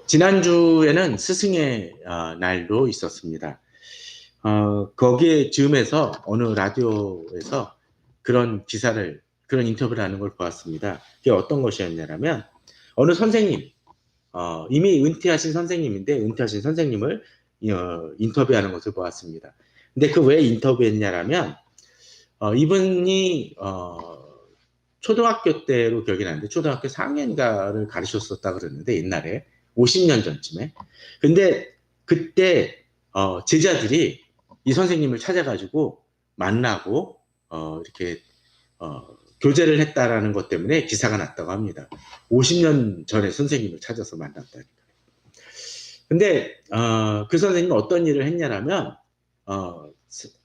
지난주에는 스승의 날도 있었습니다. 거기에 즈음에서 어느 라디오에서 그런 인터뷰를 하는 걸 보았습니다. 그게 어떤 것이었냐면, 어느 선생님, 이미 은퇴하신 선생님인데, 은퇴하신 선생님을 인터뷰하는 것을 보았습니다. 근데 그 왜 인터뷰했냐라면, 이분이, 초등학교 때로 기억이 나는데, 초등학교 4학년인가를 가르쳤었다 그러는데, 옛날에, 50년 전쯤에. 근데 그때, 제자들이 이 선생님을 찾아가지고 만나고, 이렇게, 교제를 했다라는 것 때문에 기사가 났다고 합니다. 50년 전에 선생님을 찾아서 만났다니까. 근데, 그 선생님은 어떤 일을 했냐라면,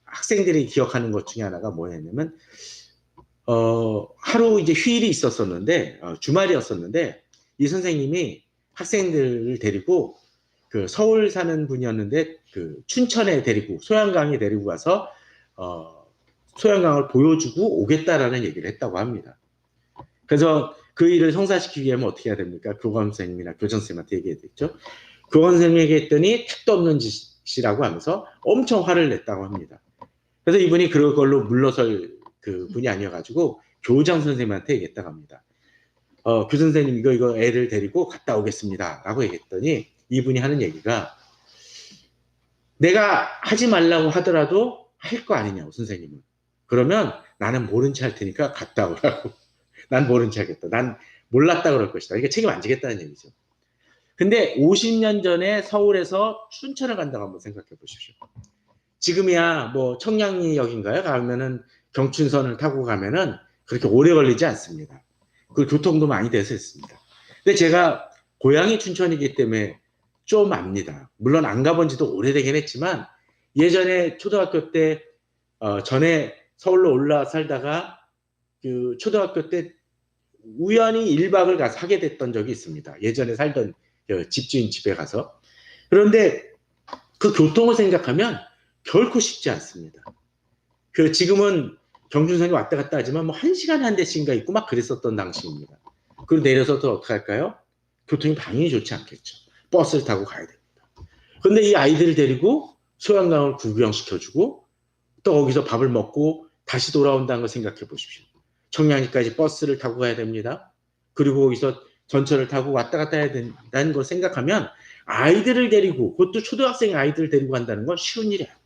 학생들이 기억하는 것 중에 하나가 뭐였냐면, 하루 이제 휴일이 있었었는데, 주말이었었는데, 이 선생님이 학생들을 데리고 그 서울 사는 분이었는데 그 춘천에 데리고 소양강에 데리고 가서 소양강을 보여주고 오겠다라는 얘기를 했다고 합니다. 그래서 그 일을 성사시키기 위하면 어떻게 해야 됩니까? 교감 선생님이나 교장 선생님한테 얘기했죠. 교감 선생님에게 했더니 택도 없는 짓이라고 하면서 엄청 화를 냈다고 합니다. 그래서 이분이 그걸로 물러설 그 분이 아니어가지고 교장 선생님한테 얘기했다고 합니다. 교 선생님 이거 애를 데리고 갔다 오겠습니다. 라고 얘기했더니 이분이 하는 얘기가 내가 하지 말라고 하더라도 할 거 아니냐고 선생님은. 그러면 나는 모른 체 할 테니까 갔다 오라고. 난 모른 체 하겠다. 난 몰랐다 그럴 것이다. 이게 책임 안 지겠다는 얘기죠. 근데 50년 전에 서울에서 춘천을 간다고 한번 생각해 보십시오. 지금이야 뭐 청량리역인가요? 가면은 경춘선을 타고 가면은 그렇게 오래 걸리지 않습니다. 그 교통도 많이 돼서 있습니다. 근데 제가 고향이 춘천이기 때문에 좀 압니다. 물론 안 가본 지도 오래되긴 했지만 예전에 초등학교 때 전에 서울로 올라 살다가 그 초등학교 때 우연히 1박을 가서 하게 됐던 적이 있습니다. 예전에 살던 집주인 집에 가서. 그런데 그 교통을 생각하면 결코 쉽지 않습니다. 그 지금은 경준선이 왔다 갔다 하지만 뭐 1시간에 한 대씩인가 있고 막 그랬었던 당시입니다. 그리고 내려서 또 어떻게 할까요? 교통이 당연히 좋지 않겠죠. 버스를 타고 가야 됩니다. 근데 이 아이들을 데리고 소양강을 구경시켜주고 또 거기서 밥을 먹고 다시 돌아온다는 걸 생각해 보십시오. 청량리까지 버스를 타고 가야 됩니다. 그리고 거기서 전철을 타고 왔다 갔다 해야 된다는 걸 생각하면 아이들을 데리고 그것도 초등학생 아이들을 데리고 간다는 건 쉬운 일이 아닙니다.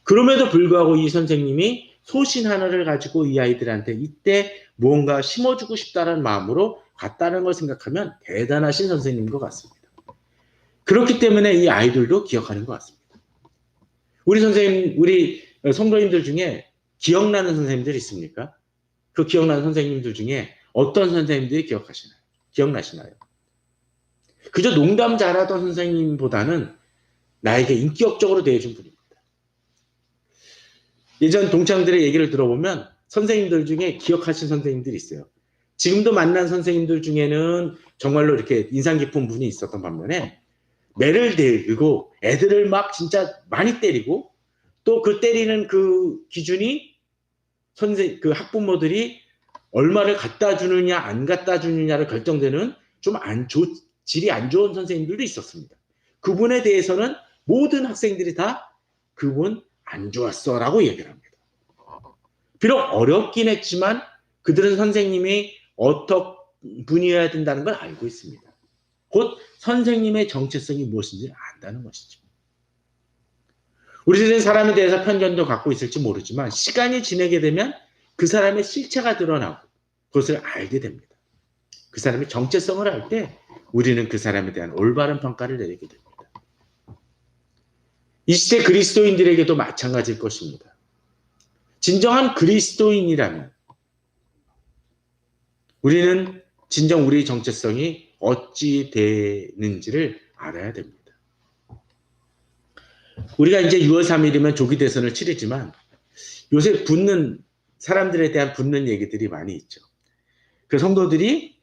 그럼에도 불구하고 이 선생님이 소신 하나를 가지고 이 아이들한테 이때 무언가 심어주고 싶다는 마음으로 갔다는 걸 생각하면 대단하신 선생님인 것 같습니다. 그렇기 때문에 이 아이들도 기억하는 것 같습니다. 우리 성도님들 중에 기억나는 선생님들 있습니까? 그 기억나는 선생님들 중에 어떤 선생님들이 기억나시나요? 그저 농담 잘하던 선생님보다는 나에게 인격적으로 대해준 분입니다. 예전 동창들의 얘기를 들어보면 선생님들 중에 기억하신 선생님들이 있어요. 지금도 만난 선생님들 중에는 정말로 이렇게 인상 깊은 분이 있었던 반면에 매를 들고 애들을 막 진짜 많이 때리고 또 그 때리는 그 기준이 그 학부모들이 얼마를 갖다 주느냐 안 갖다 주느냐를 결정되는 좀 질이 안 좋은 선생님들도 있었습니다. 그분에 대해서는 모든 학생들이 다 그분 안 좋았어 라고 얘기를 합니다. 비록 어렵긴 했지만 그들은 선생님이 어떤 분이어야 된다는 걸 알고 있습니다. 곧 선생님의 정체성이 무엇인지 안다는 것이죠. 우리들은 사람에 대해서 편견도 갖고 있을지 모르지만 시간이 지나게 되면 그 사람의 실체가 드러나고 그것을 알게 됩니다. 그 사람의 정체성을 알 때 우리는 그 사람에 대한 올바른 평가를 내리게 됩니다. 이 시대 그리스도인들에게도 마찬가지일 것입니다. 진정한 그리스도인이라면 우리는 진정 우리의 정체성이 어찌 되는지를 알아야 됩니다. 우리가 이제 6월 3일이면 조기 대선을 치르지만 요새 사람들에 대한 붙는 얘기들이 많이 있죠. 그 성도들이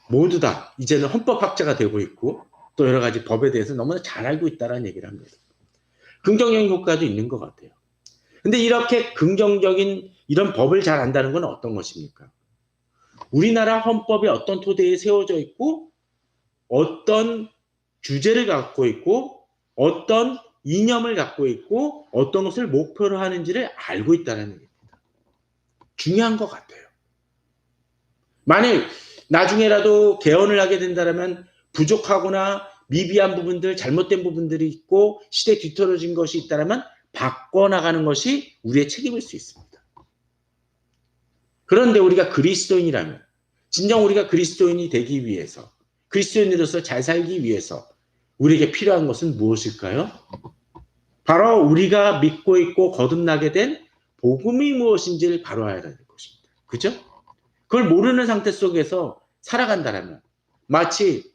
모두 다 이제는 헌법학자가 되고 있고 또 여러 가지 법에 대해서 너무나 잘 알고 있다는 얘기를 합니다. 긍정적인 효과도 있는 것 같아요. 근데 이렇게 긍정적인 이런 법을 잘 안다는 건 어떤 것입니까? 우리나라 헌법이 어떤 토대에 세워져 있고 어떤 주제를 갖고 있고 어떤 이념을 갖고 있고 어떤 것을 목표로 하는지를 알고 있다는 얘기입니다. 중요한 것 같아요. 만약 나중에라도 개헌을 하게 된다면 부족하거나 미비한 부분들, 잘못된 부분들이 있고 시대 뒤떨어진 것이 있다면 바꿔나가는 것이 우리의 책임일 수 있습니다. 그런데 우리가 그리스도인이라면 진정 우리가 그리스도인이 되기 위해서 그리스도인으로서 잘 살기 위해서 우리에게 필요한 것은 무엇일까요? 바로 우리가 믿고 있고 거듭나게 된 복음이 무엇인지를 바로 알아야 될 것입니다. 그죠? 그걸 모르는 상태 속에서 살아간다면 마치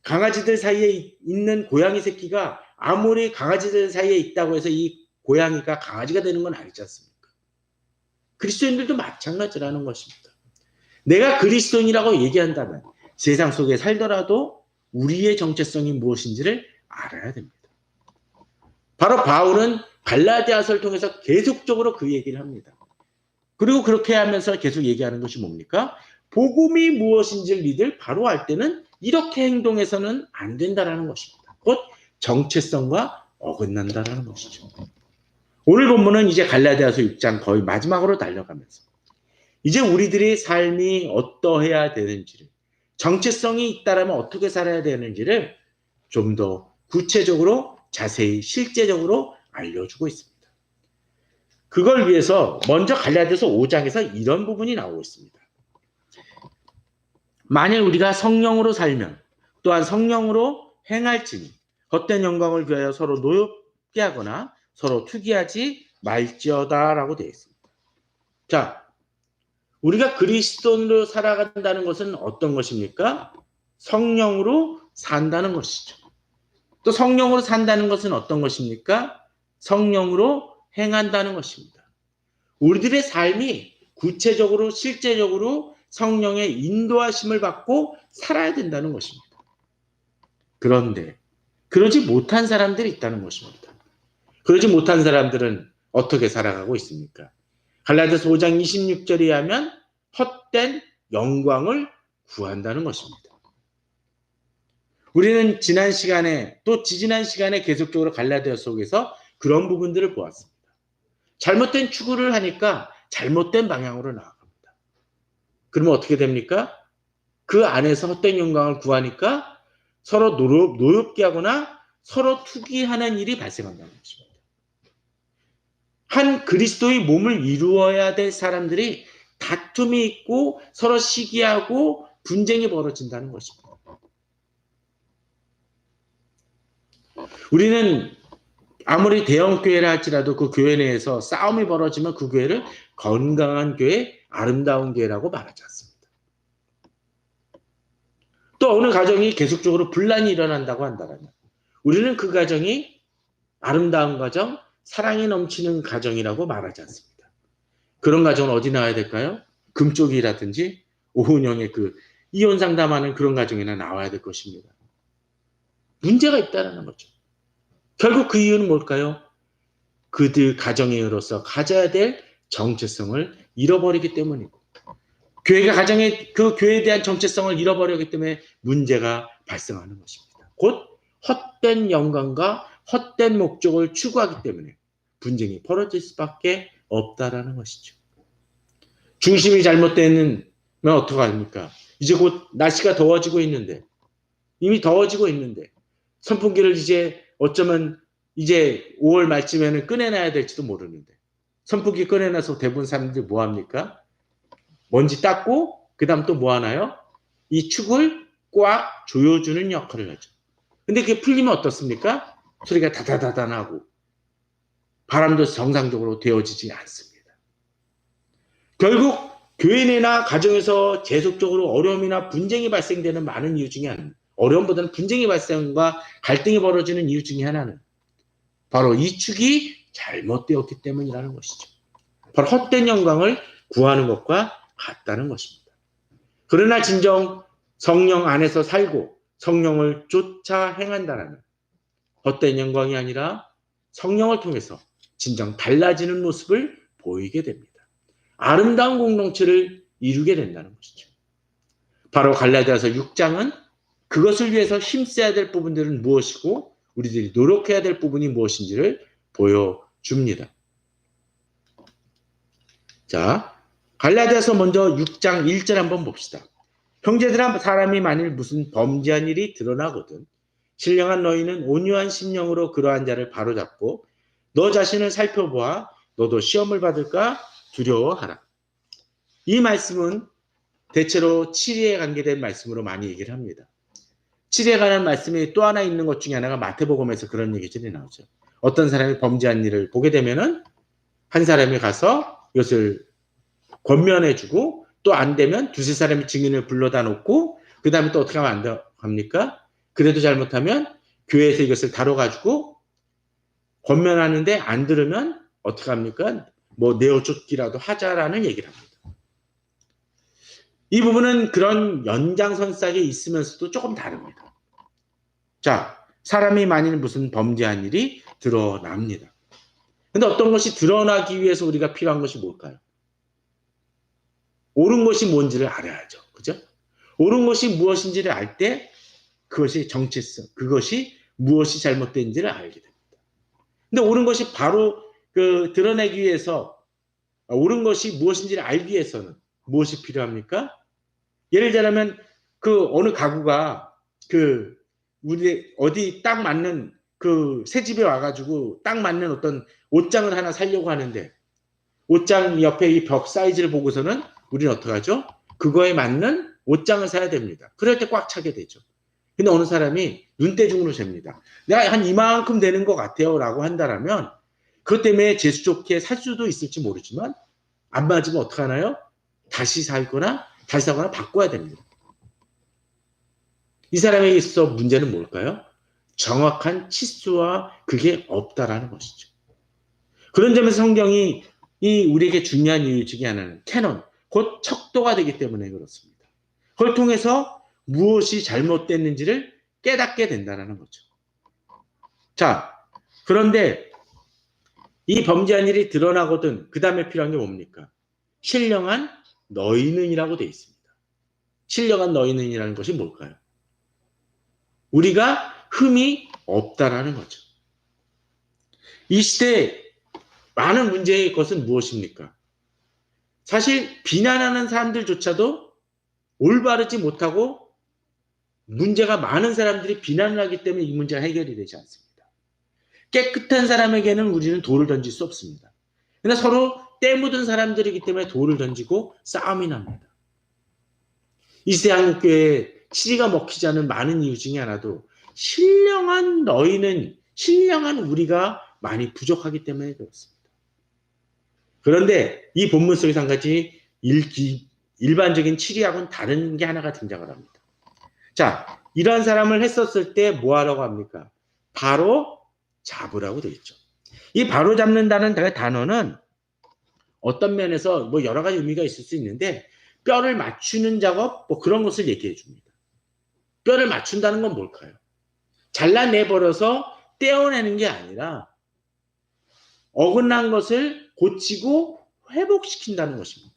강아지들 사이에 있는 고양이 새끼가 아무리 강아지들 사이에 있다고 해서 이 고양이가 강아지가 되는 건 아니지 않습니까? 그리스도인들도 마찬가지라는 것입니다. 내가 그리스도인이라고 얘기한다면 세상 속에 살더라도 우리의 정체성이 무엇인지를 알아야 됩니다. 바로 바울은 갈라디아서를 통해서 계속적으로 그 얘기를 합니다. 그리고 그렇게 하면서 계속 얘기하는 것이 뭡니까? 복음이 무엇인지를 니들 바로 알 때는 이렇게 행동해서는 안 된다라는 것입니다. 곧 정체성과 어긋난다라는 것이죠. 오늘 본문은 이제 갈라디아서 6장 거의 마지막으로 달려가면서 이제 우리들의 삶이 어떠해야 되는지를 정체성이 있다라면 어떻게 살아야 되는지를 좀 더 구체적으로 자세히 실제적으로 알려주고 있습니다. 그걸 위해서 먼저 갈라디아서 5장에서 이런 부분이 나오고 있습니다. 만약 우리가 성령으로 살면 또한 성령으로 행할지니 헛된 영광을 위하여 서로 노엽게 하거나 서로 투기하지 말지어다라고 되어 있습니다. 자, 우리가 그리스도인으로 살아간다는 것은 어떤 것입니까? 성령으로 산다는 것이죠. 또 성령으로 산다는 것은 어떤 것입니까? 성령으로 행한다는 것입니다. 우리들의 삶이 구체적으로 실제적으로 성령의 인도하심을 받고 살아야 된다는 것입니다. 그런데 그러지 못한 사람들이 있다는 것입니다. 그러지 못한 사람들은 어떻게 살아가고 있습니까? 갈라디아서 5장 26절에 하면 헛된 영광을 구한다는 것입니다. 우리는 지난 시간에 또 지지난 시간에 계속적으로 갈라디아서 속에서 그런 부분들을 보았습니다. 잘못된 추구를 하니까 잘못된 방향으로 나아갑니다. 그러면 어떻게 됩니까? 그 안에서 헛된 영광을 구하니까 서로 노엽게 하거나 서로 투기하는 일이 발생한다는 것입니다. 한 그리스도의 몸을 이루어야 될 사람들이 다툼이 있고 서로 시기하고 분쟁이 벌어진다는 것입니다. 우리는 아무리 대형 교회라 할지라도 그 교회 내에서 싸움이 벌어지면 그 교회를 건강한 교회, 아름다운 교회라고 말하지 않습니다. 또 어느 가정이 계속적으로 분란이 일어난다고 한다면 우리는 그 가정이 아름다운 가정, 사랑이 넘치는 가정이라고 말하지 않습니다. 그런 가정은 어디 나와야 될까요? 금쪽이라든지 오은영의 그 이혼 상담하는 그런 가정이나 나와야 될 것입니다. 문제가 있다는 거죠. 결국 그 이유는 뭘까요? 그들 가정으로서 가져야 될 정체성을 잃어버리기 때문이고 교회가 그 교회에 대한 정체성을 잃어버리기 때문에 문제가 발생하는 것입니다. 곧 헛된 영광과 헛된 목적을 추구하기 때문에 분쟁이 벌어질 수밖에 없다라는 것이죠. 중심이 잘못되면 어떡합니까? 이제 곧 날씨가 더워지고 있는데 이미 더워지고 있는데 선풍기를 이제 어쩌면 이제 5월 말쯤에는 꺼내놔야 될지도 모르는데 선풍기 꺼내놔서 대부분 사람들이 뭐 합니까? 먼지 닦고 그 다음 또 뭐 하나요? 이 축을 꽉 조여주는 역할을 하죠. 근데 그게 풀리면 어떻습니까? 소리가 다다다다 나고 바람도 정상적으로 되어지지 않습니다. 결국 교회 내나 가정에서 계속적으로 어려움이나 분쟁이 발생되는 많은 이유 중에 하나는 어려움보다는 분쟁이 발생과 갈등이 벌어지는 이유 중에 하나는 바로 이 축이 잘못되었기 때문이라는 것이죠. 바로 헛된 영광을 구하는 것과 같다는 것입니다. 그러나 진정 성령 안에서 살고 성령을 쫓아 행한다면 헛된 영광이 아니라 성령을 통해서 진정 달라지는 모습을 보이게 됩니다. 아름다운 공동체를 이루게 된다는 것이죠. 바로 갈라디아서 6장은 그것을 위해서 힘써야 될 부분들은 무엇이고 우리들이 노력해야 될 부분이 무엇인지를 보여줍니다. 자, 갈라디아서 먼저 6장 1절 한번 봅시다. 형제들아, 사람이 만일 무슨 범죄한 일이 드러나거든 신령한 너희는 온유한 심령으로 그러한 자를 바로잡고 너 자신을 살펴보아 너도 시험을 받을까 두려워하라. 이 말씀은 대체로 치리에 관계된 말씀으로 많이 얘기를 합니다. 치리에 관한 말씀이 또 하나 있는 것 중에 하나가 마태복음에서 그런 얘기들이 나오죠. 어떤 사람이 범죄한 일을 보게 되면은 한 사람이 가서 이것을 권면해주고 또 안 되면 두세 사람이 증인을 불러다 놓고 그 다음에 또 어떻게 하면 안 합니까? 그래도 잘못하면 교회에서 이것을 다뤄가지고 권면하는데 안 들으면 어떻게 합니까? 뭐 내어쫓기라도 하자라는 얘기를 합니다. 이 부분은 그런 연장선상에 있으면서도 조금 다릅니다. 자, 사람이 만일 무슨 범죄한 일이 드러납니다. 근데 어떤 것이 드러나기 위해서 우리가 필요한 것이 뭘까요? 옳은 것이 뭔지를 알아야죠. 그죠? 옳은 것이 무엇인지를 알 때 그것이 정체성, 그것이 무엇이 잘못된지를 알게 됩니다. 근데 옳은 것이 바로 드러내기 위해서 옳은 것이 무엇인지를 알기 위해서는 무엇이 필요합니까? 예를 들자면 어느 가구가 우리 어디 딱 맞는 새 집에 와가지고 딱 맞는 어떤 옷장을 하나 사려고 하는데 옷장 옆에 이 벽 사이즈를 보고서는 우리는 어떻게 하죠? 그거에 맞는 옷장을 사야 됩니다. 그럴 때 꽉 차게 되죠. 근데 어느 사람이 눈대중으로 잽니다. 내가 한 이만큼 되는 것 같아요 라고 한다면 그것 때문에 재수 좋게 살 수도 있을지 모르지만 안 맞으면 어떡하나요? 다시 사거나 바꿔야 됩니다. 이 사람에게 있어 문제는 뭘까요? 정확한 치수와 그게 없다라는 것이죠. 그런 점에서 성경이 우리에게 중요한 이유 중에 하나는 캐논, 곧 척도가 되기 때문에 그렇습니다. 그걸 통해서 무엇이 잘못됐는지를 깨닫게 된다는 거죠. 자, 그런데 이 범죄한 일이 드러나거든 그 다음에 필요한 게 뭡니까? 신령한 너희는이라고 되어 있습니다. 신령한 너희는이라는 것이 뭘까요? 우리가 흠이 없다라는 거죠. 이 시대에 많은 문제의 것은 무엇입니까? 사실 비난하는 사람들조차도 올바르지 못하고 문제가 많은 사람들이 비난을 하기 때문에 이 문제가 해결이 되지 않습니다. 깨끗한 사람에게는 우리는 돌을 던질 수 없습니다. 그러나 서로 때 묻은 사람들이기 때문에 돌을 던지고 싸움이 납니다. 이 시대 한국교회에 치리가 먹히지 않은 많은 이유 중에 하나도 신령한 너희는 신령한 우리가 많이 부족하기 때문에 그렇습니다. 그런데 이 본문 속에서 한 가지 일반적인 치리하고는 다른 게 하나가 등장을 합니다. 자, 이러한 사람을 했었을 때 뭐 하라고 합니까? 바로 잡으라고 되어 있죠. 이 바로 잡는다는 단어는 어떤 면에서 뭐 여러 가지 의미가 있을 수 있는데 뼈를 맞추는 작업 뭐 그런 것을 얘기해 줍니다. 뼈를 맞춘다는 건 뭘까요? 잘라내버려서 떼어내는 게 아니라 어긋난 것을 고치고 회복시킨다는 것입니다.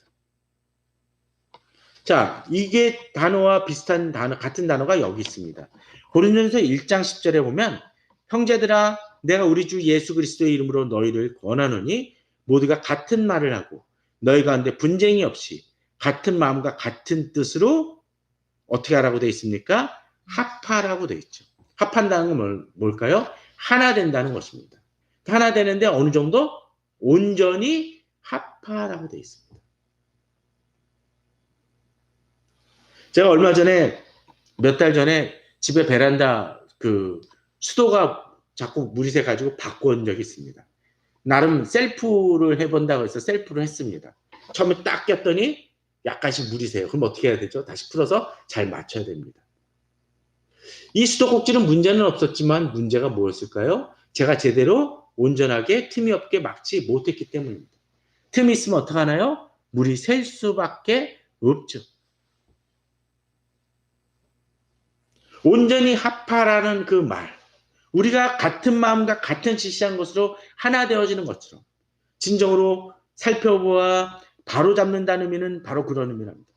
자, 이게 단어와 비슷한 단어, 같은 단어가 여기 있습니다. 고린도전서 1장 10절에 보면 형제들아 내가 우리 주 예수 그리스도의 이름으로 너희를 권하노니 모두가 같은 말을 하고 너희 가운데 분쟁이 없이 같은 마음과 같은 뜻으로 어떻게 하라고 되어 있습니까? 합하라고 되어 있죠. 합한다는 건 뭘까요? 하나 된다는 것입니다. 하나 되는데 어느 정도? 온전히 합하라고 되어 있습니다. 제가 얼마 전에 몇 달 전에 집에 베란다 수도가 자꾸 물이 새 가지고 바꾼 적이 있습니다. 나름 셀프를 해본다고 해서 셀프를 했습니다. 처음에 딱 꼈더니 약간씩 물이 새요. 그럼 어떻게 해야 되죠? 다시 풀어서 잘 맞춰야 됩니다. 이 수도꼭지는 문제는 없었지만 문제가 뭐였을까요? 제가 제대로 온전하게 틈이 없게 막지 못했기 때문입니다. 틈이 있으면 어떡하나요? 물이 셀 수밖에 없죠. 온전히 합하라는 그 말, 우리가 같은 마음과 같은 지시한 것으로 하나 되어지는 것처럼 진정으로 살펴보아 바로 잡는다는 의미는 바로 그런 의미랍니다.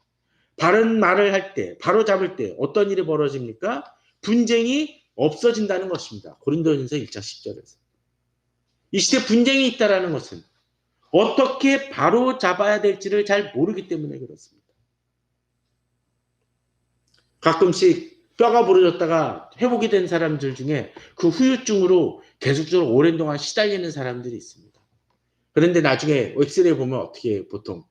바른 말을 할 때, 바로 잡을 때 어떤 일이 벌어집니까? 분쟁이 없어진다는 것입니다. 고린도전서 1장 10절에서. 이 시대 분쟁이 있다라는 것은 어떻게 바로 잡아야 될지를 잘 모르기 때문에 그렇습니다. 가끔씩 뼈가 부러졌다가 회복이 된 사람들 중에 그 후유증으로 계속적으로 오랜 동안 시달리는 사람들이 있습니다. 그런데 나중에 엑스레이 보면 어떻게 보통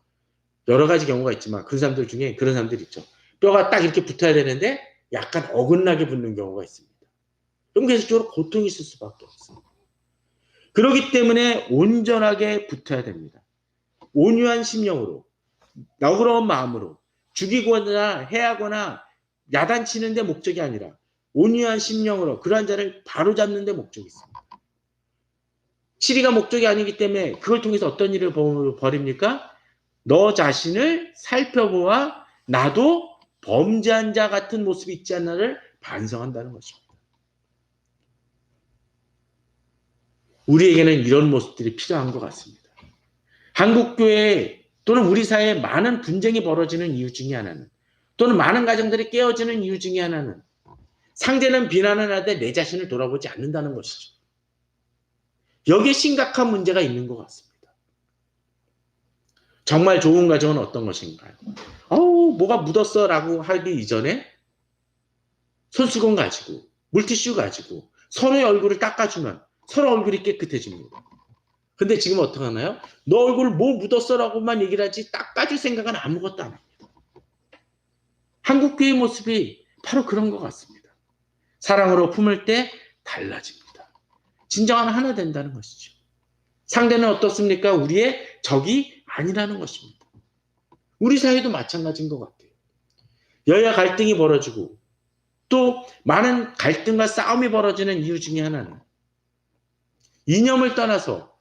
여러 가지 경우가 있지만 그 사람들 중에 그런 사람들이 있죠. 뼈가 딱 이렇게 붙어야 되는데 약간 어긋나게 붙는 경우가 있습니다. 그럼 계속적으로 고통이 있을 수밖에 없습니다. 그렇기 때문에 온전하게 붙어야 됩니다. 온유한 심령으로, 너그러운 마음으로 죽이거나 해하거나 야단치는 데 목적이 아니라 온유한 심령으로 그러한 자를 바로잡는 데 목적이 있습니다. 치리가 목적이 아니기 때문에 그걸 통해서 어떤 일을 벌입니까? 너 자신을 살펴보아 나도 범죄한 자 같은 모습이 있지 않나를 반성한다는 것입니다. 우리에게는 이런 모습들이 필요한 것 같습니다. 한국교회 또는 우리 사회에 많은 분쟁이 벌어지는 이유 중에 하나는, 또는 많은 가정들이 깨어지는 이유 중에 하나는 상대는 비난을 하되 내 자신을 돌아보지 않는다는 것이죠. 여기에 심각한 문제가 있는 것 같습니다. 정말 좋은 가정은 어떤 것인가요? 뭐가 묻었어 라고 하기 이전에 손수건 가지고 물티슈 가지고 서로의 얼굴을 닦아주면 서로 얼굴이 깨끗해집니다. 근데 지금 어떡하나요? 너 얼굴 뭐 묻었어 라고만 얘기를 하지 닦아줄 생각은 아무것도 안 합니다. 한국교회의 모습이 바로 그런 것 같습니다. 사랑으로 품을 때 달라집니다. 진정한 하나 된다는 것이죠. 상대는 어떻습니까? 우리의 적이 아니라는 것입니다. 우리 사회도 마찬가지인 것 같아요. 여야 갈등이 벌어지고 또 많은 갈등과 싸움이 벌어지는 이유 중에 하나는 이념을 떠나서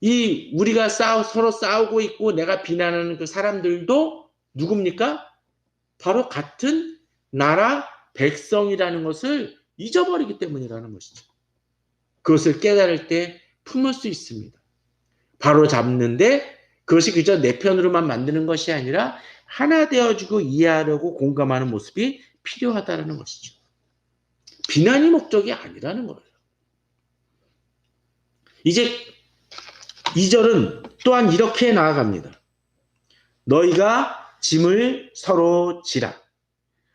우리가 서로 싸우고 있고 내가 비난하는 그 사람들도 누굽니까? 바로 같은 나라 백성이라는 것을 잊어버리기 때문이라는 것이죠. 그것을 깨달을 때 품을 수 있습니다. 바로 잡는데 그것이 그저 내 편으로만 만드는 것이 아니라 하나 되어주고 이해하려고 공감하는 모습이 필요하다는 것이죠. 비난이 목적이 아니라는 거예요. 이제 2절은 또한 이렇게 나아갑니다. 너희가 짐을 서로 지라.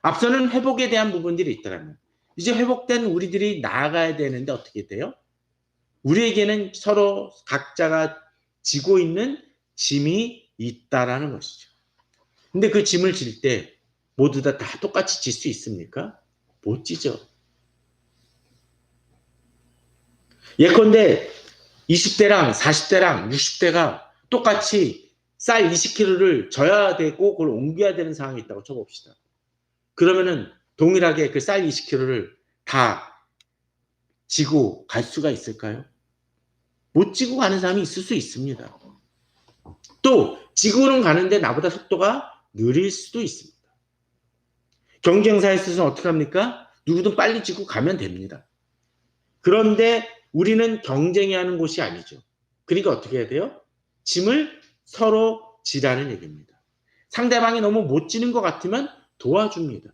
앞서는 회복에 대한 부분들이 있더라면 이제 회복된 우리들이 나아가야 되는데 어떻게 돼요? 우리에게는 서로 각자가 지고 있는 짐이 있다라는 것이죠. 근데 그 짐을 질 때 모두 다 똑같이 질 수 있습니까? 못 지죠. 예컨대 20대랑 40대랑 60대가 똑같이 쌀 20kg를 져야 되고 그걸 옮겨야 되는 상황이 있다고 쳐봅시다. 그러면은 동일하게 그 쌀 20kg를 다 지고 갈 수가 있을까요? 못 지고 가는 사람이 있을 수 있습니다. 또 지구는 가는데 나보다 속도가 느릴 수도 있습니다. 경쟁사에 있어서는 어떻게 합니까? 누구든 빨리 지고 가면 됩니다. 그런데 우리는 경쟁해야 하는 곳이 아니죠. 그러니까 어떻게 해야 돼요? 짐을 서로 지라는 얘기입니다. 상대방이 너무 못 지는 것 같으면 도와줍니다.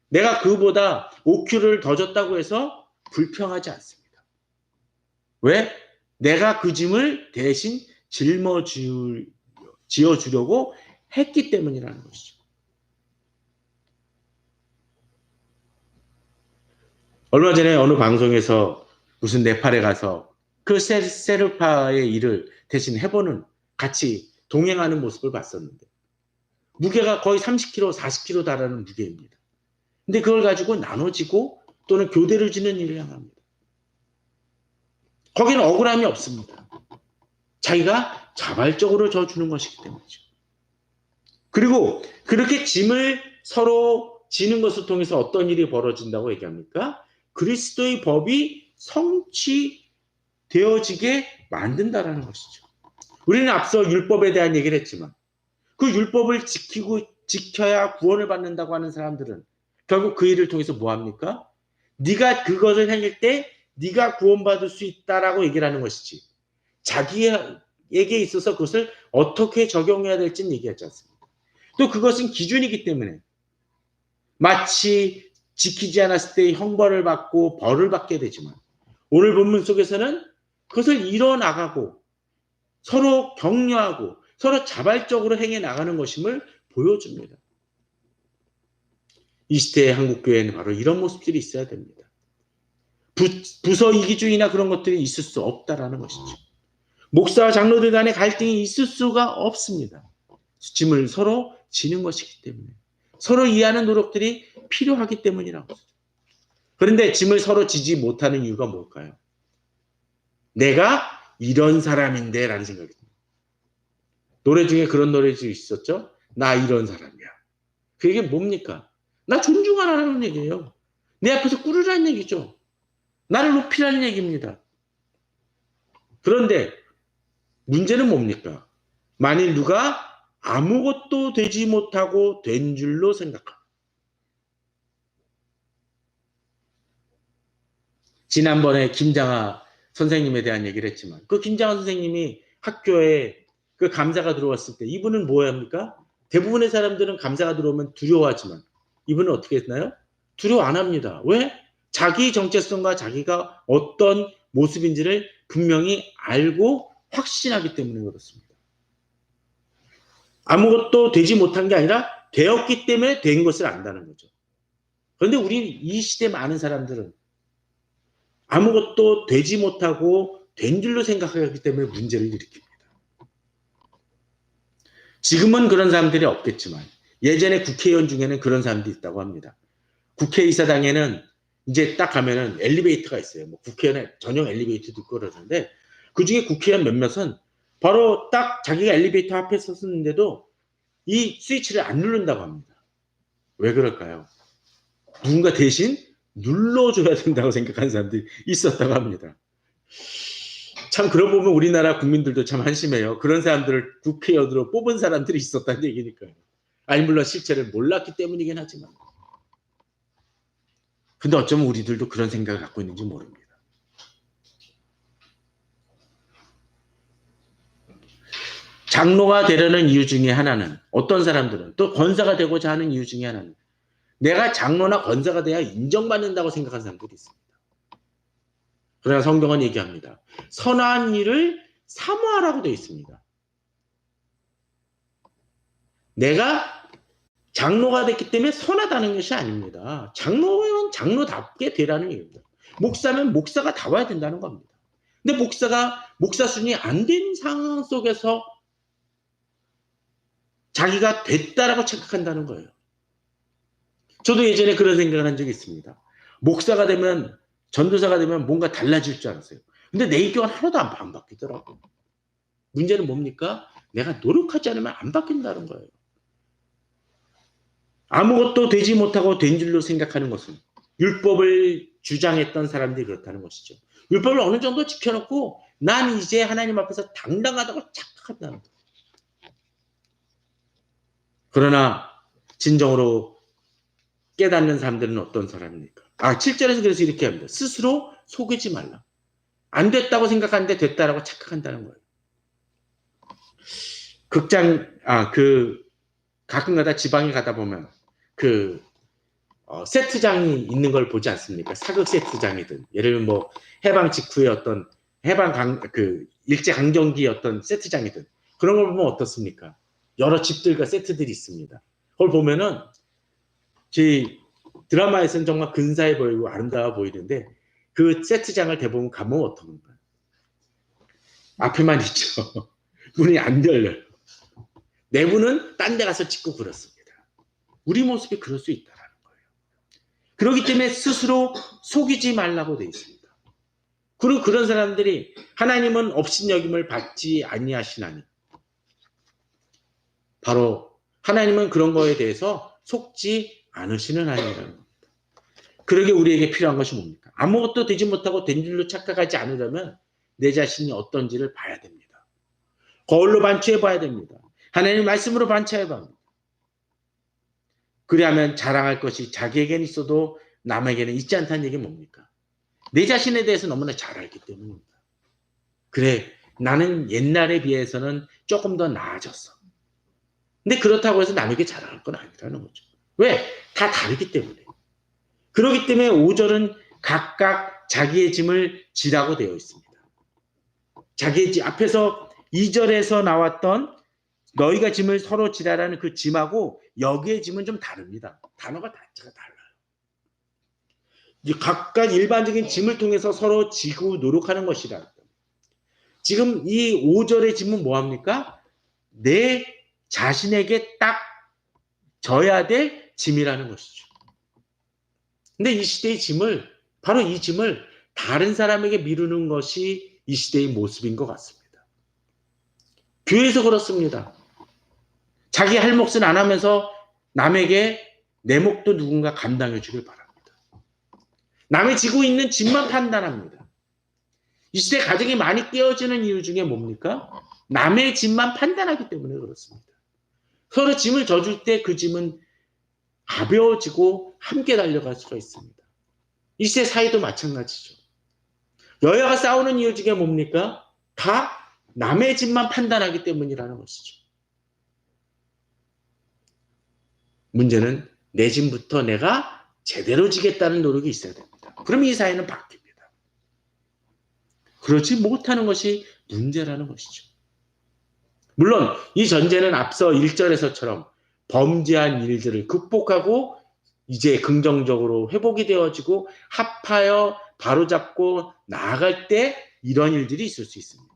내가 그보다 5kg를 더 졌다고 해서 불평하지 않습니다. 왜? 내가 그 짐을 대신 지어주려고 했기 때문이라는 것이죠. 얼마 전에 어느 방송에서 무슨 네팔에 가서 그 세르파의 일을 대신 해보는 같이 동행하는 모습을 봤었는데 무게가 거의 30kg, 40kg 달하는 무게입니다. 근데 그걸 가지고 나눠지고 또는 교대를 지는 일을 향합니다. 거기는 억울함이 없습니다. 자기가 자발적으로 져주는 것이기 때문이죠. 그리고 그렇게 짐을 서로 지는 것을 통해서 어떤 일이 벌어진다고 얘기합니까? 그리스도의 법이 성취되어지게 만든다라는 것이죠. 우리는 앞서 율법에 대한 얘기를 했지만 그 율법을 지켜야 구원을 받는다고 하는 사람들은 결국 그 일을 통해서 뭐합니까? 네가 그것을 행할 때 네가 구원받을 수 있다라고 얘기를 하는 것이지 자기에게 있어서 그것을 어떻게 적용해야 될지는 얘기하지 않습니다. 또 그것은 기준이기 때문에 마치 지키지 않았을 때 형벌을 받고 벌을 받게 되지만 오늘 본문 속에서는 그것을 이뤄나가고 서로 격려하고 서로 자발적으로 행해 나가는 것임을 보여줍니다. 이 시대의 한국교회는 바로 이런 모습들이 있어야 됩니다. 부서 이기주의나 그런 것들이 있을 수 없다라는 것이죠. 목사와 장로들 간의 갈등이 있을 수가 없습니다. 짐을 서로 지는 것이기 때문에 서로 이해하는 노력들이 필요하기 때문이라고. 그런데 짐을 서로 지지 못하는 이유가 뭘까요? 내가 이런 사람인데 라는 생각이 듭니다. 노래 중에 그런 노래도 있었죠. 나 이런 사람이야. 그게 뭡니까? 나 존중하라는 얘기예요. 내 앞에서 꾸르라는 얘기죠. 나를 높이라는 얘기입니다. 그런데 문제는 뭡니까? 만일 누가 아무것도 되지 못하고 된 줄로 생각합니다. 지난번에 김장하 선생님에 대한 얘기를 했지만 그 김장하 선생님이 학교에 그 감사가 들어왔을 때 이분은 뭐 합니까? 대부분의 사람들은 감사가 들어오면 두려워하지만 이분은 어떻게 했나요? 두려워 안 합니다. 왜? 자기 정체성과 자기가 어떤 모습인지를 분명히 알고 확신하기 때문에 그렇습니다. 아무것도 되지 못한 게 아니라 되었기 때문에 된 것을 안다는 거죠. 그런데 우리 이 시대 많은 사람들은 아무것도 되지 못하고 된 줄로 생각하기 때문에 문제를 일으킵니다. 지금은 그런 사람들이 없겠지만 예전에 국회의원 중에는 그런 사람들이 있다고 합니다. 국회의사당에는 이제 딱 가면은 엘리베이터가 있어요. 뭐 국회의원 전용 엘리베이터도 있고 그러는데 그 중에 국회의원 몇몇은 바로 딱 자기가 엘리베이터 앞에 섰는데도 이 스위치를 안 누른다고 합니다. 왜 그럴까요? 누군가 대신 눌러줘야 된다고 생각하는 사람들이 있었다고 합니다. 참 그러고 보면 우리나라 국민들도 참 한심해요. 그런 사람들을 국회의원으로 뽑은 사람들이 있었다는 얘기니까요. 아니 물론 실체를 몰랐기 때문이긴 하지만. 근데 어쩌면 우리들도 그런 생각을 갖고 있는지 모릅니다. 장로가 되려는 이유 중에 하나는 어떤 사람들은 또 권사가 되고자 하는 이유 중에 하나는 내가 장로나 권사가 돼야 인정받는다고 생각하는 사람들이 있습니다. 그러나 성경은 얘기합니다. 선한 일을 사모하라고 되어 있습니다. 내가 장로가 됐기 때문에 선하다는 것이 아닙니다. 장로는 장로답게 되라는 얘기입니다. 목사면 목사가 다워야 된다는 겁니다. 근데 목사가 목사순이 안 된 상황 속에서 자기가 됐다라고 착각한다는 거예요. 저도 예전에 그런 생각을 한 적이 있습니다. 목사가 되면 전도사가 되면 뭔가 달라질 줄 알았어요. 근데 내 인격은 하나도 안 바뀌더라고요. 문제는 뭡니까? 내가 노력하지 않으면 안 바뀐다는 거예요. 아무것도 되지 못하고 된 줄로 생각하는 것은 율법을 주장했던 사람들이 그렇다는 것이죠. 율법을 어느 정도 지켜놓고 난 이제 하나님 앞에서 당당하다고 착각한다는 거예요. 그러나 진정으로 깨닫는 사람들은 어떤 사람입니까? 7절에서 그래서 이렇게 합니다. 스스로 속이지 말라. 안 됐다고 생각하는데 됐다라고 착각한다는 거예요. 가끔가다 지방에 가다 보면 세트장이 있는 걸 보지 않습니까? 사극 세트장이든 예를 들면 뭐 해방 직후에 어떤 일제 강점기 어떤 세트장이든 그런 걸 보면 어떻습니까? 여러 집들과 세트들이 있습니다. 그걸 보면은 제 드라마에서는 정말 근사해 보이고 아름다워 보이는데 그 세트장을 대부분 가보면 어떤가요? 앞에만 있죠. 문이 안 열려요. 내부는 딴 데 가서 찍고 그렇습니다. 우리 모습이 그럴 수 있다는 거예요. 그렇기 때문에 스스로 속이지 말라고 되어 있습니다. 그리고 그런 사람들이 하나님은 업신여김을 받지 아니하시나니 바로 하나님은 그런 거에 대해서 속지 않으시는 하나님이라는 겁니다. 그러게 우리에게 필요한 것이 뭡니까? 아무것도 되지 못하고 된 줄로 착각하지 않으려면 내 자신이 어떤지를 봐야 됩니다. 거울로 반추해 봐야 됩니다. 하나님의 말씀으로 반추해 봐야 합니다. 그리하면 자랑할 것이 자기에게는 있어도 남에게는 있지 않다는 얘기는 뭡니까? 내 자신에 대해서 너무나 잘 알기 때문입니다. 그래, 나는 옛날에 비해서는 조금 더 나아졌어. 근데 그렇다고 해서 남에게 자랑할 건 아니라는 거죠. 왜? 다 다르기 때문에. 그렇기 때문에 5절은 각각 자기의 짐을 지라고 되어 있습니다. 자기의 짐, 앞에서 2절에서 나왔던 너희가 짐을 서로 지라라는 그 짐하고 여기의 짐은 좀 다릅니다. 단어가 자체가 달라요. 각각 일반적인 짐을 통해서 서로 지고 노력하는 것이라. 지금 이 5절의 짐은 뭐합니까? 내 자신에게 딱 져야 될 짐이라는 것이죠. 근데 이 시대의 짐을, 바로 이 짐을 다른 사람에게 미루는 것이 이 시대의 모습인 것 같습니다. 교회에서 그렇습니다. 자기 할 몫은 안 하면서 남에게 내 몫도 누군가 감당해 주길 바랍니다. 남의 지고 있는 짐만 판단합니다. 이 시대 가정이 많이 깨어지는 이유 중에 뭡니까? 남의 짐만 판단하기 때문에 그렇습니다. 서로 짐을 져줄 때 그 짐은 가벼워지고 함께 달려갈 수가 있습니다. 이 시대 사회도 마찬가지죠. 여야가 싸우는 이유 중에 뭡니까? 다 남의 짐만 판단하기 때문이라는 것이죠. 문제는 내 짐부터 내가 제대로 지겠다는 노력이 있어야 됩니다. 그럼 이 사회는 바뀝니다. 그렇지 못하는 것이 문제라는 것이죠. 물론 이 전제는 앞서 1절에서처럼 범죄한 일들을 극복하고 이제 긍정적으로 회복이 되어지고 합하여 바로잡고 나아갈 때 이런 일들이 있을 수 있습니다.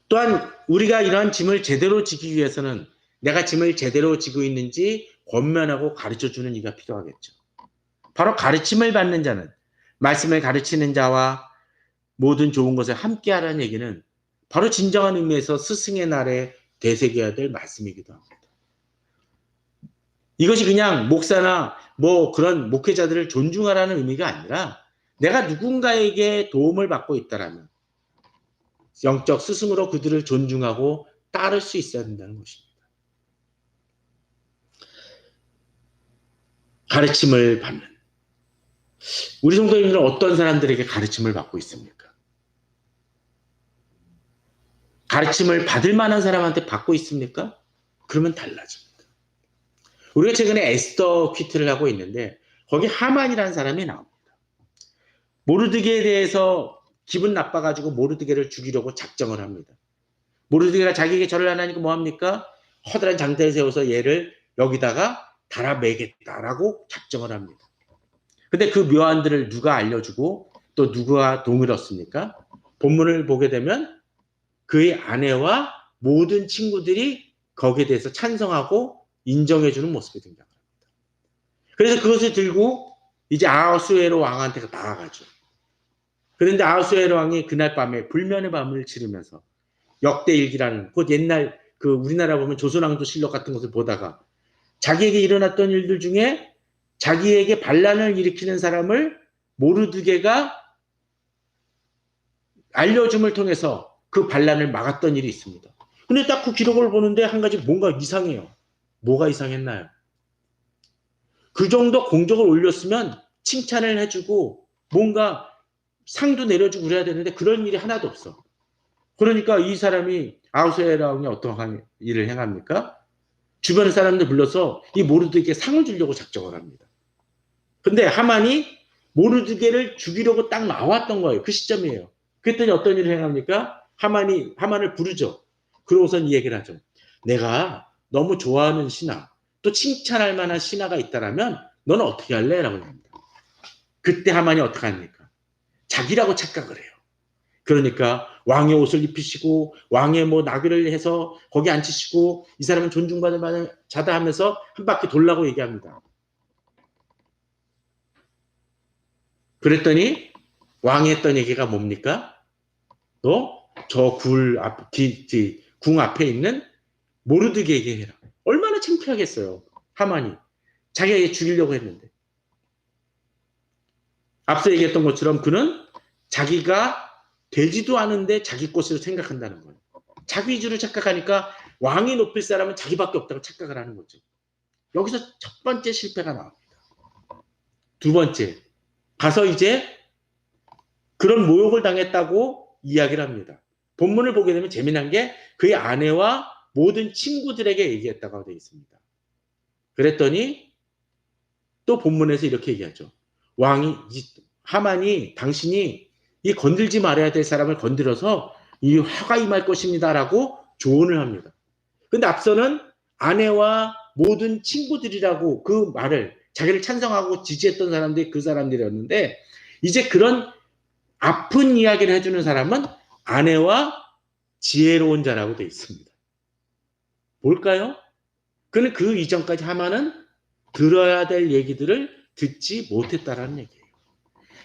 또한 우리가 이러한 짐을 제대로 지기 위해서는 내가 짐을 제대로 지고 있는지 권면하고 가르쳐주는 이가 필요하겠죠. 바로 가르침을 받는 자는, 말씀을 가르치는 자와 모든 좋은 것을 함께하라는 얘기는 바로 진정한 의미에서 스승의 날에 되새겨야 될 말씀이기도 합니다. 이것이 그냥 목사나 뭐 그런 목회자들을 존중하라는 의미가 아니라 내가 누군가에게 도움을 받고 있다라면 영적 스승으로 그들을 존중하고 따를 수 있어야 된다는 것입니다. 가르침을 받는, 우리 성도님들은 어떤 사람들에게 가르침을 받고 있습니까? 가르침을 받을 만한 사람한테 받고 있습니까? 그러면 달라집니다. 우리가 최근에 에스더 퀴트를 하고 있는데 거기 하만이라는 사람이 나옵니다. 모르드게에 대해서 기분 나빠가지고 모르드게를 죽이려고 작정을 합니다. 모르드게가 자기에게 절을 안 하니까 뭐합니까? 커다란 장대를 세워서 얘를 여기다가 달아매겠다라고 작정을 합니다. 근데 그 묘안들을 누가 알려주고 또 누가 동을 얻습니까? 본문을 보게 되면 그의 아내와 모든 친구들이 거기에 대해서 찬성하고 인정해주는 모습이 등장합니다. 그래서 그것을 들고 이제 아하수에로 왕한테 나아가죠. 그런데 아하수에로 왕이 그날 밤에 불면의 밤을 치르면서 역대일기라는 곧 옛날 그 우리나라 보면 조선왕조실록 같은 것을 보다가 자기에게 일어났던 일들 중에 자기에게 반란을 일으키는 사람을 모르드게가 알려줌을 통해서 그 반란을 막았던 일이 있습니다. 근데 딱 그 기록을 보는데 한 가지 뭔가 이상해요. 뭐가 이상했나요? 그 정도 공적을 올렸으면 칭찬을 해주고 뭔가 상도 내려주고 그래야 되는데 그런 일이 하나도 없어. 그러니까 이 사람이 아하수에로 왕이 어떠한 일을 행합니까? 주변 사람들 불러서 이 모르드게에게 상을 주려고 작정을 합니다. 근데 하만이 모르드게를 죽이려고 딱 나왔던 거예요. 그 시점이에요. 그랬더니 어떤 일을 행합니까? 하만을 부르죠. 그러고선 이 얘기를 하죠. 내가 너무 좋아하는 신하, 또 칭찬할 만한 신하가 있다라면 너는 어떻게 할래? 라고 합니다. 그때 하만이 어떻게 합니까? 자기라고 착각을 해요. 그러니까 왕의 옷을 입히시고 왕의 뭐 나귀를 해서 거기 앉히시고 이 사람은 존중받을 만한 자다 하면서 한 바퀴 돌라고 얘기합니다. 그랬더니 왕이 했던 얘기가 뭡니까? 너 저 궁 앞에 있는 모르드게에게 해라. 얼마나 창피하겠어요. 하만이. 자기가 죽이려고 했는데. 앞서 얘기했던 것처럼 그는 자기가 되지도 않은데 자기 것으로 생각한다는 거예요. 자기 위주로 착각하니까 왕이 높일 사람은 자기밖에 없다고 착각을 하는 거죠. 여기서 첫 번째 실패가 나옵니다. 두 번째, 가서 이제 그런 모욕을 당했다고 이야기를 합니다. 본문을 보게 되면 재미난 게 그의 아내와 모든 친구들에게 얘기했다고 되어 있습니다. 그랬더니 또 본문에서 이렇게 얘기하죠. 왕이 하만이 당신이 이 건들지 말아야 될 사람을 건드려서 이 화가 임할 것입니다라고 조언을 합니다. 근데 앞서는 아내와 모든 친구들이라고 그 말을 자기를 찬성하고 지지했던 사람들이 그 사람들이었는데 이제 그런 아픈 이야기를 해주는 사람은 아내와 지혜로운 자라고 되어 있습니다. 뭘까요? 그는 그 이전까지 하만은 들어야 될 얘기들을 듣지 못했다라는 얘기예요.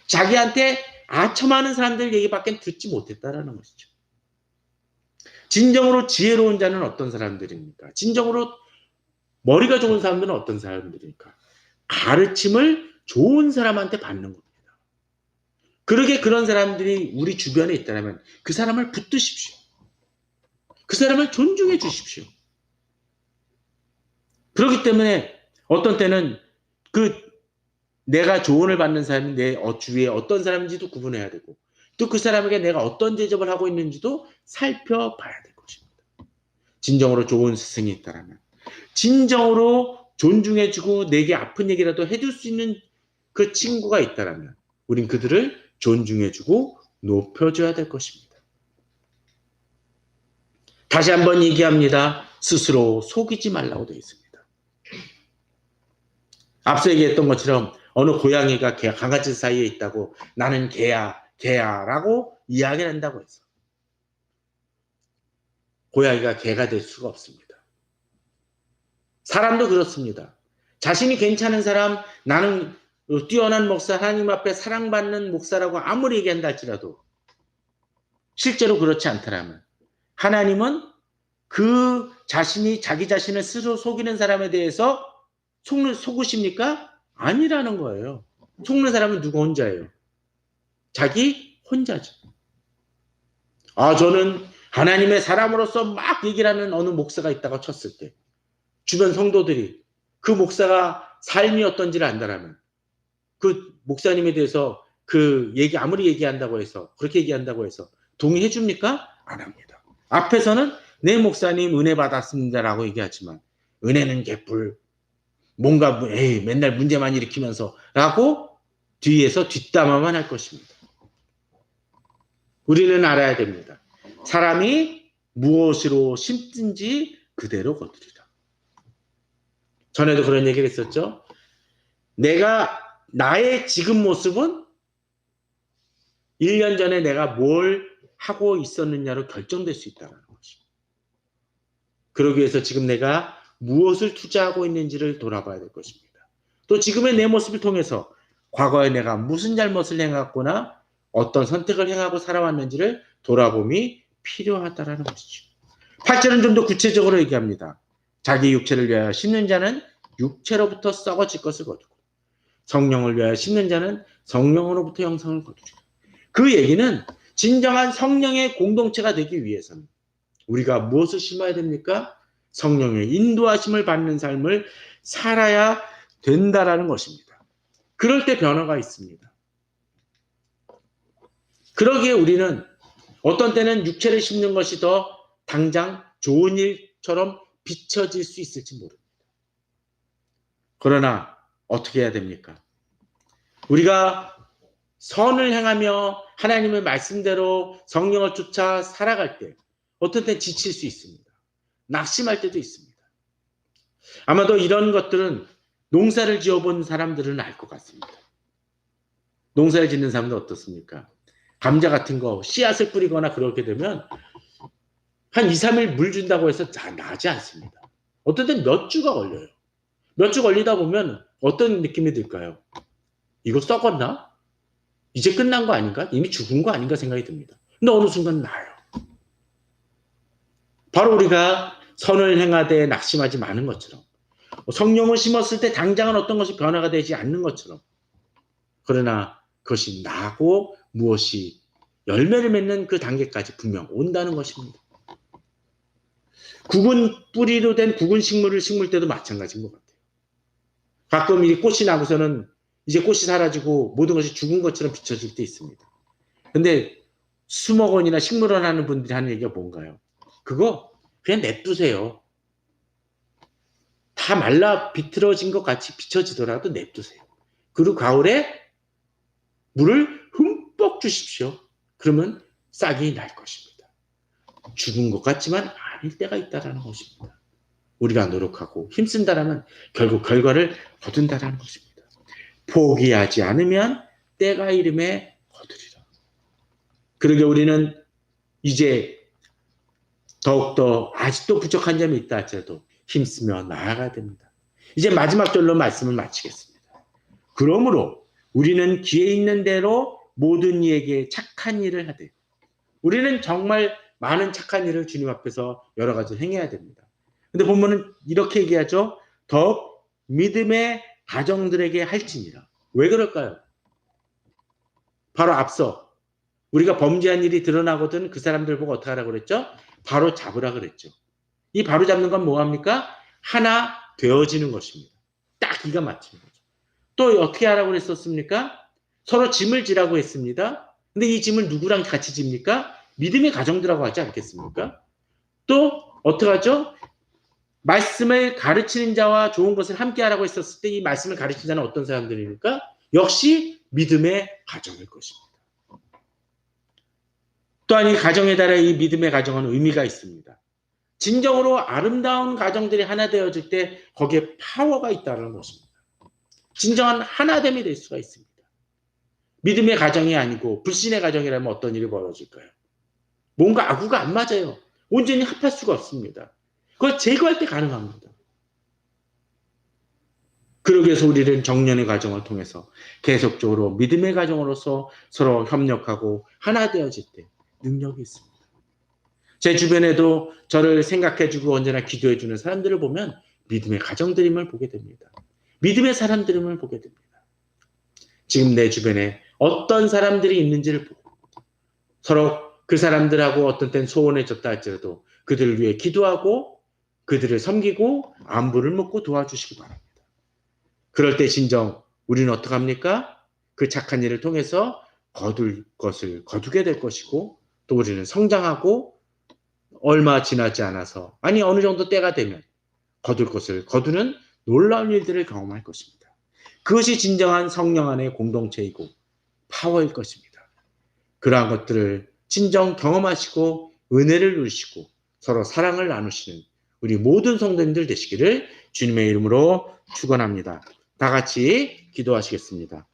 자기한테 아첨하는 사람들 얘기밖에 듣지 못했다라는 것이죠. 진정으로 지혜로운 자는 어떤 사람들입니까? 진정으로 머리가 좋은 사람들은 어떤 사람들입니까? 가르침을 좋은 사람한테 받는 겁니다. 그러게 그런 사람들이 우리 주변에 있다면 그 사람을 붙드십시오. 그 사람을 존중해 주십시오. 그렇기 때문에 어떤 때는 내가 조언을 받는 사람이 내 주위에 어떤 사람인지도 구분해야 되고 또 그 사람에게 내가 어떤 대접을 하고 있는지도 살펴봐야 될 것입니다. 진정으로 좋은 스승이 있다면 진정으로 존중해주고 내게 아픈 얘기라도 해줄 수 있는 그 친구가 있다면 우린 그들을 존중해주고 높여줘야 될 것입니다. 다시 한번 얘기합니다. 스스로 속이지 말라고 되어 있습니다. 앞서 얘기했던 것처럼 어느 고양이가 강아지 사이에 있다고 나는 개야 라고 이야기를 한다고 해서 고양이가 개가 될 수가 없습니다. 사람도 그렇습니다. 자신이 괜찮은 사람, 나는 뛰어난 목사, 하나님 앞에 사랑받는 목사라고 아무리 얘기한다 할지라도 실제로 그렇지 않더라면 하나님은 그 자신이 자기 자신을 스스로 속이는 사람에 대해서 속으십니까? 아니라는 거예요. 속는 사람은 누구 혼자예요? 자기 혼자죠. 저는 하나님의 사람으로서 막 얘기를 하는 어느 목사가 있다고 쳤을 때 주변 성도들이 그 목사가 삶이 어떤지를 안다라면 그 목사님에 대해서 아무리 얘기한다고 해서 그렇게 얘기한다고 해서 동의해 줍니까? 안 합니다. 앞에서는 내 목사님 은혜 받았습니다라고 얘기하지만 은혜는 개뿔 뭔가 맨날 문제만 일으키면서 라고 뒤에서 뒷담화만 할 것입니다. 우리는 알아야 됩니다. 사람이 무엇으로 심든지 그대로 거두리라. 전에도 그런 얘기를 했었죠. 나의 지금 모습은 1년 전에 내가 뭘 하고 있었느냐로 결정될 수 있다는 것입니다. 그러기 위해서 지금 내가 무엇을 투자하고 있는지를 돌아봐야 될 것입니다. 또 지금의 내 모습을 통해서 과거에 내가 무슨 잘못을 행했거나 어떤 선택을 행하고 살아왔는지를 돌아봄이 필요하다는 것이죠. 8절은 좀 더 구체적으로 얘기합니다. 자기 육체를 위하여 심는 자는 육체로부터 썩어질 것을 거두고 성령을 위하여 심는 자는 성령으로부터 영생을 거두리라. 그 얘기는 진정한 성령의 공동체가 되기 위해서는 우리가 무엇을 심어야 됩니까? 성령의 인도하심을 받는 삶을 살아야 된다라는 것입니다. 그럴 때 변화가 있습니다. 그러기에 우리는 어떤 때는 육체를 심는 것이 더 당장 좋은 일처럼 비춰질 수 있을지 모릅니다. 그러나 어떻게 해야 됩니까? 우리가 선을 행하며 하나님의 말씀대로 성령을 쫓아 살아갈 때 어떤 때 지칠 수 있습니다. 낙심할 때도 있습니다. 아마도 이런 것들은 농사를 지어본 사람들은 알 것 같습니다. 농사를 짓는 사람들 어떻습니까? 감자 같은 거 씨앗을 뿌리거나 그렇게 되면 한 2, 3일 물 준다고 해서 나지 않습니다. 어떤 때는 몇 주가 걸려요. 몇 주 걸리다 보면 어떤 느낌이 들까요? 이거 썩었나? 이제 끝난 거 아닌가? 이미 죽은 거 아닌가 생각이 듭니다. 근데 어느 순간 나요. 바로 우리가 선을 행하되 낙심하지 마는 것처럼 성령을 심었을 때 당장은 어떤 것이 변화가 되지 않는 것처럼 그러나 그것이 나고 무엇이 열매를 맺는 그 단계까지 분명 온다는 것입니다. 굳은 뿌리로 된 굳은 식물을 심을 때도 마찬가지인 것 같아요. 가끔 이 꽃이 나고서는 이제 꽃이 사라지고 모든 것이 죽은 것처럼 비춰질 때 있습니다. 근데 수목원이나 식물원 하는 분들이 하는 얘기가 뭔가요? 그거 그냥 냅두세요. 다 말라 비틀어진 것 같이 비춰지더라도 냅두세요. 그리고 가을에 물을 흠뻑 주십시오. 그러면 싹이 날 것입니다. 죽은 것 같지만 아닐 때가 있다는 것입니다. 우리가 노력하고 힘쓴다라면 결국 결과를 거둔다는 것입니다. 포기하지 않으면 때가 이름에 거두리라. 그러게 우리는 이제 더욱더 아직도 부족한 점이 있다 할지라도 힘쓰며 나아가야 됩니다. 이제 마지막 절로 말씀을 마치겠습니다. 그러므로 우리는 기회 있는 대로 모든 이에게 착한 일을 하되, 우리는 정말 많은 착한 일을 주님 앞에서 여러 가지 행해야 됩니다. 근데 보면은 이렇게 얘기하죠. 더욱 믿음의 가정들에게 할지니라. 왜 그럴까요? 바로 앞서 우리가 범죄한 일이 드러나거든 그 사람들 보고 어떻게 하라고 그랬죠? 바로 잡으라 그랬죠. 이 바로 잡는 건 뭐합니까? 하나 되어지는 것입니다. 딱 이가 맞춘 거죠. 또 어떻게 하라고 그랬었습니까? 서로 짐을 지라고 했습니다. 근데 이 짐을 누구랑 같이 집니까? 믿음의 가정들하고 하지 않겠습니까? 또 어떻게 하죠? 말씀을 가르치는 자와 좋은 것을 함께 하라고 했었을 때 이 말씀을 가르치는 자는 어떤 사람들입니까? 역시 믿음의 가정일 것입니다. 또한 이 가정에 따라 이 믿음의 가정은 의미가 있습니다. 진정으로 아름다운 가정들이 하나 되어질 때 거기에 파워가 있다는 것입니다. 진정한 하나됨이 될 수가 있습니다. 믿음의 가정이 아니고 불신의 가정이라면 어떤 일이 벌어질까요? 뭔가 아구가 안 맞아요. 온전히 합할 수가 없습니다. 그걸 제거할 때 가능합니다. 그러기 위해서 우리는 정년의 과정을 통해서 계속적으로 믿음의 가정으로서 서로 협력하고 하나 되어질 때 능력이 있습니다. 제 주변에도 저를 생각해주고 언제나 기도해주는 사람들을 보면 믿음의 가정들임을 보게 됩니다. 믿음의 사람들임을 보게 됩니다. 지금 내 주변에 어떤 사람들이 있는지를 보고 서로 그 사람들하고 어떤 땐 소원해졌다 할지라도 그들을 위해 기도하고 그들을 섬기고 안부를 묻고 도와주시기 바랍니다. 그럴 때 진정 우리는 어떻게 합니까? 그 착한 일을 통해서 거둘 것을 거두게 될 것이고 또 우리는 성장하고 얼마 지나지 않아서 아니 어느 정도 때가 되면 거둘 것을 거두는 놀라운 일들을 경험할 것입니다. 그것이 진정한 성령 안의 공동체이고 파워일 것입니다. 그러한 것들을 진정 경험하시고 은혜를 누리시고 서로 사랑을 나누시는 우리 모든 성도님들 되시기를 주님의 이름으로 축원합니다. 다 같이 기도하시겠습니다.